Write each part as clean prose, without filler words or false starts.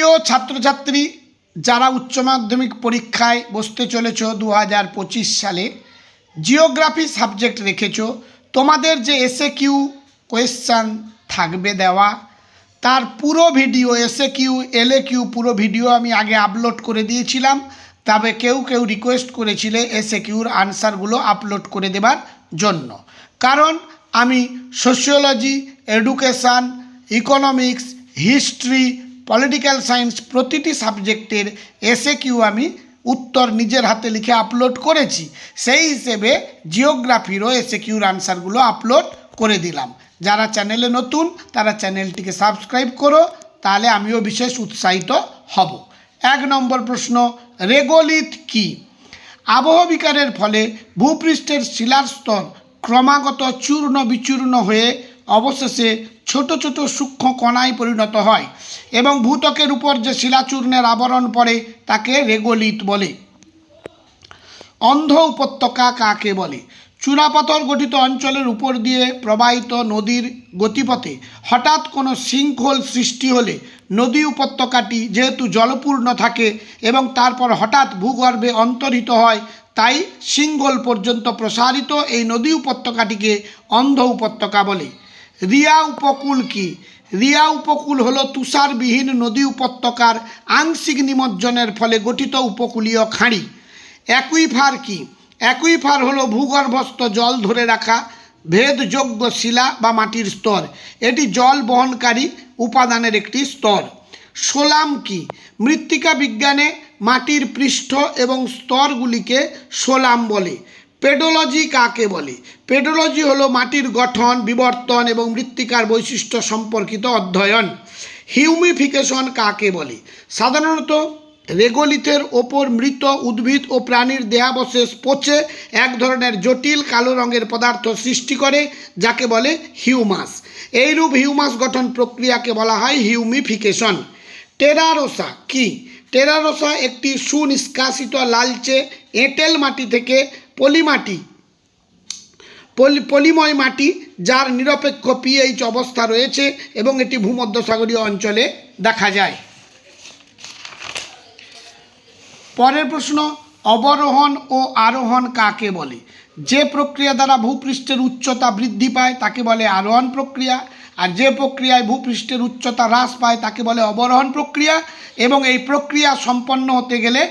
প্রিয় ছাত্রছাত্রী, যারা উচ্চ মাধ্যমিক পরীক্ষায় বসতে চলেছ 2025 সালে, জিওগ্রাফি সাবজেক্ট রেখেছ, তোমাদের যে এসএ কিউ কোয়েশ্চান থাকবে দেওয়া, তার পুরো video SAQ LAQ পুরো ভিডিও আমি আগে আপলোড করে দিয়েছিলাম। তবে কেউ কেউ রিকোয়েস্ট করেছিলে এসএ কিউর আনসারগুলো আপলোড করে দেবার জন্য, কারণ আমি sociology, education, economics, history, political science প্রতিটি সাবজেক্টের এসএ কিউ আমি উত্তর নিজের হাতে লিখে আপলোড করেছি। সেই হিসেবে জিওগ্রাফিরও এসএ কিউর আনসারগুলো আপলোড করে দিলাম। যারা চ্যানেলে নতুন তারা চ্যানেলটিকে সাবস্ক্রাইব করো, তাহলে আমিও বিশেষ উৎসাহিত হব। 1 নম্বর প্রশ্ন, রেগোলিথ কি? আবহবিকারের ফলে ভূপৃষ্ঠের শিলার স্তর ক্রমাগত চূর্ণ বিচূর্ণ হয়ে অবশেষে ছোট ছোট সূক্ষ্ম কণায় পরিণত হয় এবং ভূত্বকের উপর যে শিলাচূর্ণের আবরণ পড়ে তাকে রেগোলিথ বলে। অন্ধ উপত্যকা কাকে বলে? চুনাপাথর গঠিত অঞ্চলের উপর দিয়ে প্রবাহিত নদীর গতিপথে হঠাৎ কোনো সিঙ্কহোল সৃষ্টি হলে নদী উপত্যকাটি যেহেতু জলপূর্ণ থাকে এবং তারপর হঠাৎ ভূগর্ভে অন্তর্হিত হয়, তাই সিঙ্কহোল পর্যন্ত প্রসারিত এই নদী উপত্যকাটিকে অন্ধ উপত্যকা বলে। রিয়া উপকূল কি? রিয়া উপকূল হলো তুষারবিহীন নদী উপত্যকার আংশিক নিমজ্জনের ফলে গঠিত উপকূলীয় খাঁড়ি। অ্যাকুইফার কি? অ্যাকুইফার হলো ভূগর্ভস্থ জল ধরে রাখা ভেদযোগ্য শিলা বা মাটির স্তর। এটি জল বহনকারী উপাদানের একটি স্তর। সোলাম কি? মৃত্তিকা বিজ্ঞানে মাটির পৃষ্ঠ এবং স্তরগুলিকে সোলাম বলে। পেডোলজি কাকে বলে? পেডোলজি হলো মাটির গঠন, বিবর্তন এবং মৃত্তিকার বৈশিষ্ট্য সম্পর্কিত অধ্যয়ন। হিউমিফিকেশন কাকে বলে? সাধারণত রেগোলিথের ওপর মৃত উদ্ভিদ ও প্রাণীর দেহাবশেষ পচে এক ধরনের জটিল কালো রঙের পদার্থ সৃষ্টি করে, যাকে বলে হিউমাস। এইরূপ হিউমাস গঠন প্রক্রিয়াকে বলা হয় হিউমিফিকেশন। টেরারোসা কি? টেরারোসা একটি সুনিষ্কাশিত লালচে এঁটেল মাটি থেকে পলিময় মাটি, যার নিরপেক্ষ পিএইচ অবস্থা রয়েছে এবং এটি ভূমধ্যসাগরীয় অঞ্চলে দেখা যায়। পরের প্রশ্ন, অবরোহণ ও আরোহণ কাকে বলে? যে প্রক্রিয়া দ্বারা ভূপৃষ্ঠের উচ্চতা বৃদ্ধি পায় তাকে বলে আরোহণ প্রক্রিয়া, আর যে প্রক্রিয়ায় ভূপৃষ্ঠের উচ্চতা হ্রাস পায় তাকে বলে অবরোহণ প্রক্রিয়া। এবং এই প্রক্রিয়া সম্পন্ন হতে গেলে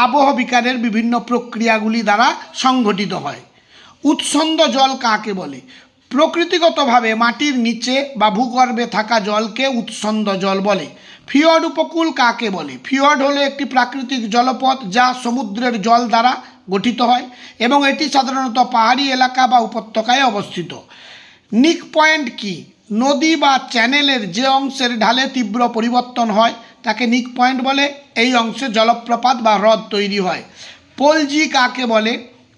আবহবিকারের বিভিন্ন প্রক্রিয়াগুলি দ্বারা সংঘটিত হয়। উৎসন্দ জল কাকে বলে? প্রকৃতিগতভাবে মাটির নিচে বা ভূগর্ভে থাকা জলকে উৎসন্দ জল বলে। ফিয়র্ড উপকূল কাকে বলে? ফিয়র্ড হলো একটি প্রাকৃতিক জলপথ যা সমুদ্রের জল দ্বারা গঠিত হয় এবং এটি সাধারণত পাহাড়ি এলাকা বা উপত্যকায় অবস্থিত। নিক পয়েন্ট কি? নদী বা চ্যানেলের যে অংশের ঢালে তীব্র পরিবর্তন হয় তাকে নিক পয়েন্ট বলে। এই অংশে জলপ্রপাত বা হ্রদ তৈরি হয়। পোলজি কাকে বলে?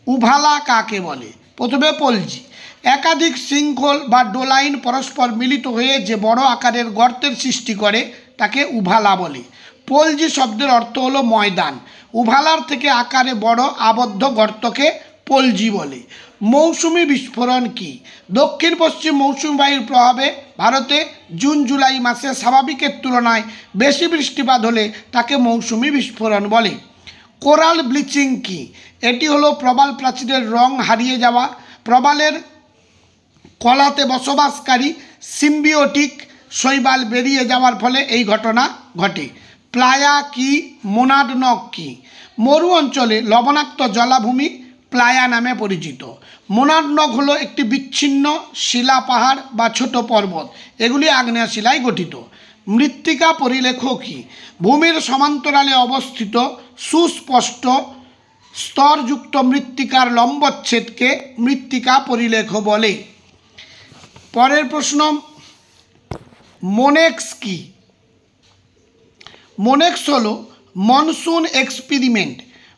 উভালা কাকে বলে? প্রথমে পোলজি, একাধিক সিঙ্কহোল বা ডোলাইন পরস্পর মিলিত হয়ে যে বড় আকারের গর্তের সৃষ্টি করে তাকে উভালা বলে। পোলজি শব্দের অর্থ হলো ময়দান। উভালার থেকে আকারে বড় আবদ্ধ গর্তকে পোলজি বলে। মৌসুমি বিস্ফোরণ কি? দক্ষিণ পশ্চিম মৌসুমী বায়ুর প্রভাবে ভারতে জুন জুলাই মাসে স্বাভাবিকের তুলনায় বেশি বৃষ্টিপাত হলে তাকে মৌসুমি বিস্ফোরণ বলে। কোরাল ব্লিচিং কি? এটি হলো প্রবাল প্রাচীরের রং হারিয়ে যাওয়া, প্রবালের কলাতে বসবাসকারী সিম্বিওটিক শৈবাল বেরিয়ে যাওয়ার ফলে এই ঘটনা ঘটে। প্লায়া কি? মোনাডনক কি? মরু অঞ্চলে লবণাক্ত জলাভূমি প্লায়া নামে পরিচিত। মোনাডনক হলো একটি বিচ্ছিন্ন শিলা পাহাড় বা ছোট পর্বত, এগুলি আগ্নেয় শিলায় গঠিত। মৃত্তিকা পরিলেখ কি? ভূমির সমান্তরালে অবস্থিত সুস্পষ্ট স্তরযুক্ত মৃত্তিকার লম্বচ্ছেদকে মৃত্তিকা পরিলেখ বলে। পরের প্রশ্ন, মোনেক্স কি? মোনেক্স হলো মনসুন এক্সপেরিমেন্ট।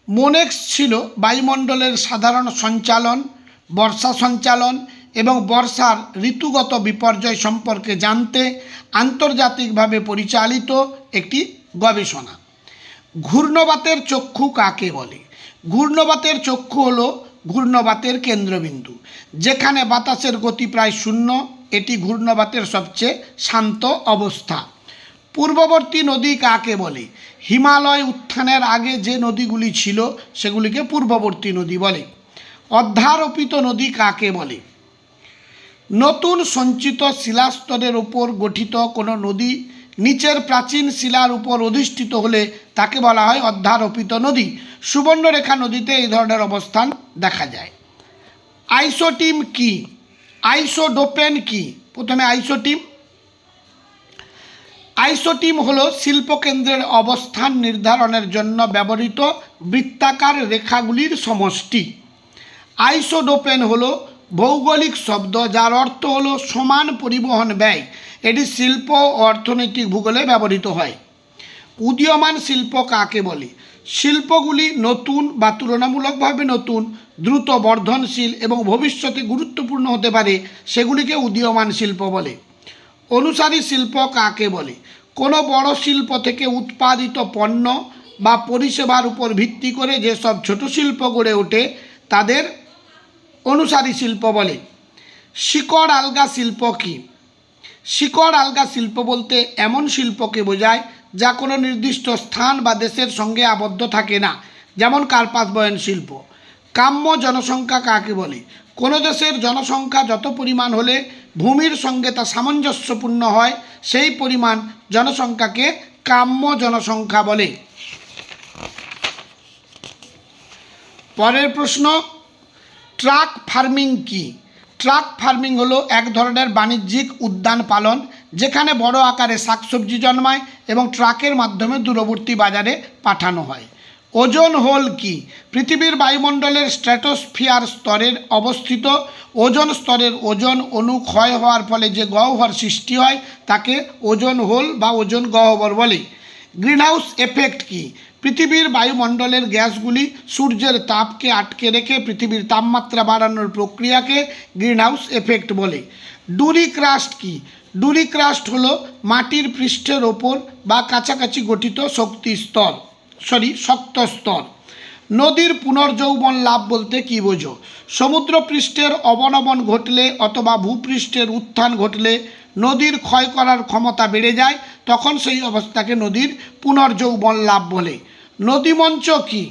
মোনেক্স ছিল বায়ুমণ্ডলের সাধারণ সঞ্চালন, বর্ষা সঞ্চালন এবং বর্ষার ঋতুগত বিপর্যয় সম্পর্কে জানতে আন্তর্জাতিকভাবে পরিচালিত একটি গবেষণা। ঘূর্ণবাতের চক্ষু কাকে বলে? ঘূর্ণবাতের চক্ষু হলো ঘূর্ণবাতের কেন্দ্রবিন্দু। যেখানে বাতাসের গতি প্রায় শূন্য, এটি ঘূর্ণবাতের সবচেয়ে শান্ত অবস্থা। পূর্ববর্তী নদী কাকে বলে? হিমালয় উত্থানের আগে যে নদীগুলি ছিল সেগুলিকে পূর্ববর্তী নদী বলে। অধ্যারোপিত নদী কাকে বলে? নতুন সঞ্চিত শিলাস্তরের উপর গঠিত কোনো নদী নিচের প্রাচীন শিলার উপর অধিষ্ঠিত হলে তাকে বলা হয় অধ্যারোপিত নদী। সুবর্ণরেখা নদীতে এই ধরনের অবস্থান দেখা যায়। আইসোটিম কি? আইসোডোপেন কি? প্রথমে আইসোটিম হলো শিল্পকেন্দ্রের অবস্থান নির্ধারণের জন্য ব্যবহৃত বৃত্তাকার রেখাগুলির সমষ্টি। আইসোডোপেন হলো ভৌগোলিক শব্দ যার অর্থ হলো সমান পরিবহন ব্যয়। এটি শিল্প ও অর্থনৈতিক ভূগোলে ব্যবহৃত হয়। উদীয়মান শিল্প কাকে বলে? শিল্পগুলি নতুন বা তুলনামূলকভাবে নতুন, দ্রুত বর্ধনশীল এবং ভবিষ্যতে গুরুত্বপূর্ণ হতে পারে, সেগুলিকে উদীয়মান শিল্প বলে। অনুসারী শিল্প কাকে বলে? কোনো বড় শিল্প থেকে উৎপাদিত পণ্য বা পরিষেবার উপর ভিত্তি করে যেসব ছোট শিল্প গড়ে ওঠে তাদের অনুসারী শিল্প বলে। শিকড় আলগা শিল্প কি? শিকড় আলগা শিল্প বলতে এমন শিল্পকে বোঝায় যা কোনো নির্দিষ্ট স্থান বা দেশের সঙ্গে আবদ্ধ থাকে না, যেমন কার্পাস বয়ন শিল্প। কাম্য জনসংখ্যা কাকে বলে? কোনো দেশের জনসংখ্যা যত পরিমাণ হলে ভূমির সঙ্গে তা সামঞ্জস্যপূর্ণ হয় সেই পরিমাণ জনসংখ্যাকে কাম্য জনসংখ্যা বলে। পরের প্রশ্ন, ট্রাক ফার্মিং কি? ট্রাক ফার্মিং হলো এক ধরনের বাণিজ্যিক উদ্যান পালন যেখানে বড় আকারে শাকসবজি জন্মায় এবং ট্রাকের মাধ্যমে দূরবর্তী বাজারে পাঠানো হয়। ওজোন হোল কি? পৃথিবীর বায়ুমণ্ডলের স্ট্র্যাটোস্ফিয়ার স্তরের অবস্থিত ওজোন স্তরের ওজোন অণু ক্ষয় হওয়ার ফলে যে গহ্বর সৃষ্টি হয় তাকে ওজোন হোল বা ওজোন গহ্বর বলে। গ্রিনহাউস এফেক্ট কি? পৃথিবীর বায়ুমণ্ডলের গ্যাসগুলি সূর্যের তাপকে আটকে রেখে পৃথিবীর তাপমাত্রা বাড়ানোর প্রক্রিয়াকে গ্রিনহাউস এফেক্ট বলে। ডুরি ক্রাস্ট কি? ডুরি ক্রাস্ট হলো মাটির পৃষ্ঠের ওপর বা কাছাকাছি গঠিত শক্ত স্তর। নদীর পুনর্যৌবন লাভ বলতে কী বোঝো? সমুদ্র পৃষ্ঠের অবনমন ঘটলে অথবা ভূপৃষ্ঠের উত্থান ঘটলে নদীর ক্ষয় করার ক্ষমতা বেড়ে যায়, তখন সেই অবস্থাকে নদীর পুনর্যৌবন লাভ বলে। নদীমঞ্চ কি?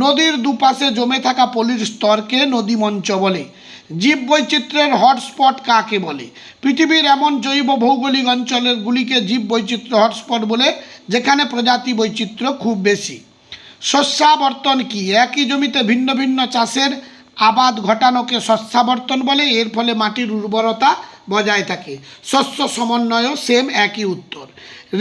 নদীর দুপাশে জমে থাকা পলির স্তরকে নদীমঞ্চ বলে। জীববৈচিত্র্যের হটস্পট কাকে বলে? পৃথিবীর এমন জৈব ভৌগোলিক অঞ্চলগুলিকে জীববৈচিত্র্য হটস্পট বলে যেখানে প্রজাতি বৈচিত্র্য খুব বেশি। শস্যাবর্তন কি? একই জমিতে ভিন্ন ভিন্ন চাষের আবাদ ঘটানোকে শস্যাবর্তন বলে। এর ফলে মাটির উর্বরতা বজায় থাকে। শস্য সমন্বয়ও সেম, একই উত্তর।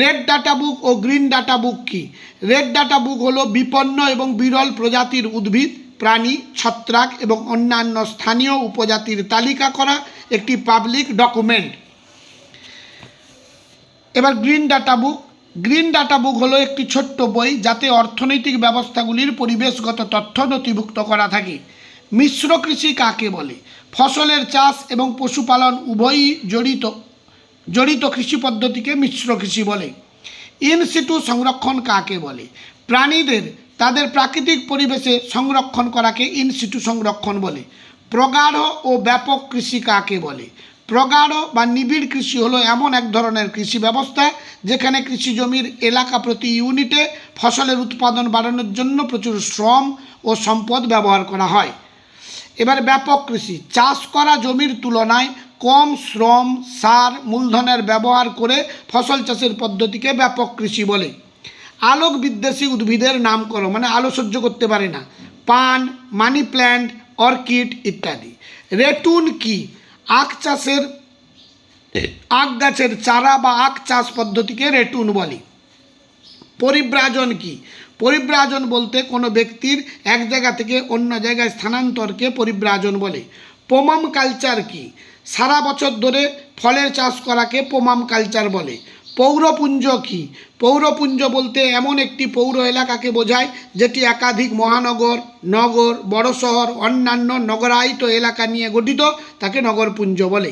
রেড ডাটা বুক ও গ্রিন ডাটা বুক কি? রেড ডাটা বুক হলো বিপন্ন এবং বিরল প্রজাতির উদ্ভিদ, প্রাণী, ছত্রাক এবং অন্যান্য স্থানীয় উপজাতির তালিকা করা একটি পাবলিক ডকুমেন্ট। এবার green data book. Green data book হলো একটি ছোট্ট বই যাতে অর্থনৈতিক ব্যবস্থাগুলির পরিবেশগত তথ্য নথিভুক্ত করা থাকে। মিশ্র কৃষি কাকে বলে? ফসলের চাষ এবং পশুপালন উভয়ই জড়িত কৃষি পদ্ধতিকে মিশ্র কৃষি বলে। ইন সিটু সংরক্ষণ কাকে বলে? প্রাণীদের তাদের প্রাকৃতিক পরিবেশে সংরক্ষণ করাকে ইন সিটু সংরক্ষণ বলে। প্রগাঢ় ও ব্যাপক কৃষি কাকে বলে? প্রগাঢ় বা নিবিড় কৃষি হলো এমন এক ধরনের কৃষি ব্যবস্থা যেখানে কৃষি জমির এলাকা প্রতি ইউনিটে ফসলের উৎপাদন বাড়ানোর জন্য প্রচুর শ্রম ও সম্পদ ব্যবহার করা হয়। এবার ব্যাপক কৃষি, চাষ করা জমির তুলনায় কম শ্রম, সার, মূলধনের ব্যবহার করে ফসল চাষের পদ্ধতিকে ব্যাপক কৃষি বলে। আলোক বিদ্বেষী উদ্ভিদের নাম করো, মানে আলো সহ্য করতে পারে না। পান, মানি প্ল্যান্ট, অর্কিড ইত্যাদি। রেটুন কি? আখ গাছের চারা বা আখ চাষ পদ্ধতিকে রেটুন বলে। পরিব্রাজন কি? পরিব্রাজন বলতে কোনো ব্যক্তির এক জায়গা থেকে অন্য জায়গায় স্থানান্তরকে পরিব্রাজন বলে। পোমাম কালচার কি? সারা বছর ধরে ফলের চাষ করাকে পোমাম কালচার বলে। পৌরপুঞ্জ কি? পৌরপুঞ্জ বলতে এমন একটি পৌর এলাকাকে বোঝায় যেটি একাধিক মহানগর, নগর, বড় শহর, অন্যান্য নগরায়িত এলাকা নিয়ে গঠিত, তাকে নগরপুঞ্জ বলে।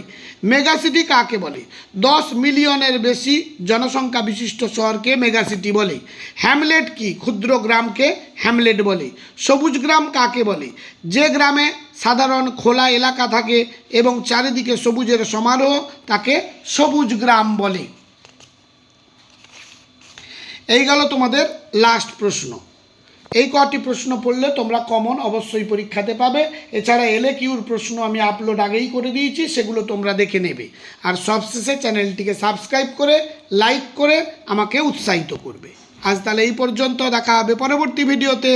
মেগাসিটি কাকে বলে? 10 মিলিয়নের বেশি জনসংখ্যা বিশিষ্ট শহরকে মেগাসিটি বলে। হ্যামলেট কি? ক্ষুদ্র গ্রামকে হ্যামলেট বলে। সবুজ গ্রাম কাকে বলে? যে গ্রামে সাধারণ খোলা এলাকা থাকে এবং চারিদিকে সবুজের সমারোহ তাকে সবুজ গ্রাম বলে। এই গেল তোমাদের লাস্ট প্রশ্ন। এই কটি প্রশ্ন পড়লে তোমরা কমন অবশ্যই পরীক্ষাতে পাবে। এছাড়া এলএকিউর প্রশ্ন আমি আপলোড আগেই করে দিয়েছি, সেগুলো তোমরা দেখে নেবে। আর সবশেষে চ্যানেলটিকে সাবস্ক্রাইব করে লাইক করে আমাকে উৎসাহিত করবে। আজ তাহলে এই পর্যন্ত, দেখা হবে পরবর্তী ভিডিওতে।